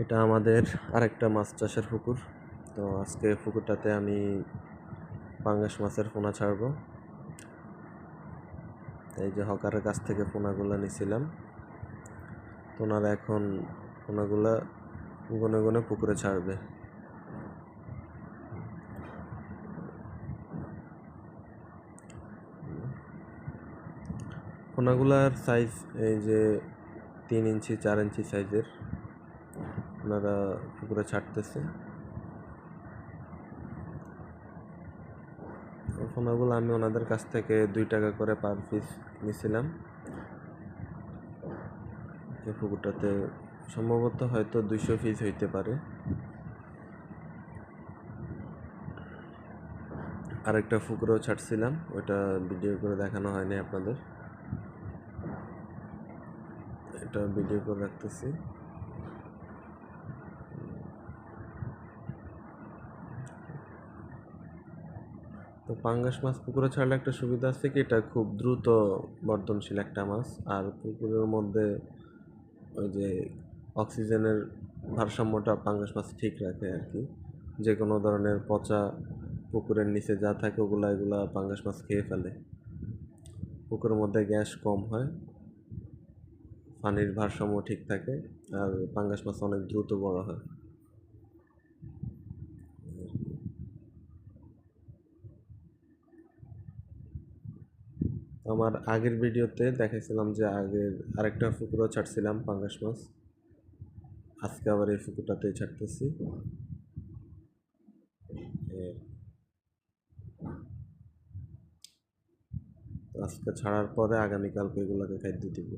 এটা আমাদের আরেকটা মাছ চাষের পুকুর। তো আজকে পুকুরটাতে আমি পাঙ্গাস মাছের পোনা ছাড়বো। এই যে হকারের কাছ থেকে পোনাগুলো নিছিলাম, ওনারা এখন পোনাগুলা গুনে গুনে পুকুরে ছাড়বে। পোনাগুলার সাইজ এই যে 3 ইঞ্চি 4 ইঞ্চি সাইজের ওনারা পুকুরে ছাড়তেছে। পোনাগুলো আমি ওনাদের কাছ থেকে 2 টাকা করে পার পিস নিছিলাম। এই পুকুরটাতে সম্ভবত হয়তো 200 পিস হইতে পারে। আরেকটা পুকুরেও ছাড়ছিলাম, ওটা ভিডিও করে দেখানো হয়নি আপনাদের, এটা ভিডিও করে রাখতেছি। তো পাঙ্গাস মাছ পুকুরে ছাড়লে একটা সুবিধা আছে কি, এটা খুব দ্রুত বর্ধনশীল একটা মাছ। আর পুকুরের মধ্যে ওই যে অক্সিজেনের ভারসাম্যটা পাঙ্গাস মাছ ঠিক রাখে আর কি। যে কোনো ধরনের পচা পুকুরের নিচে যা থাকে এগুলা পাঙ্গাস মাছ খেয়ে ফেলে। পুকুরের মধ্যে গ্যাস কম হয়, পানির ভারসাম্য ঠিক থাকে, আর পাঙ্গাস মাছ অনেক দ্রুত বড় হয়। আমার আগের ভিডিওতে দেখাইছিলাম যে আগের আরেকটা পুকুরও ছাড়ছিলাম পাঙ্গাস মাছ, আজকে আবার এই পুকুরটাতেই ছাড়তেছি। আজকে ছাড়ার পরে আগামীকালকে এগুলোকে খাদ্য দিব।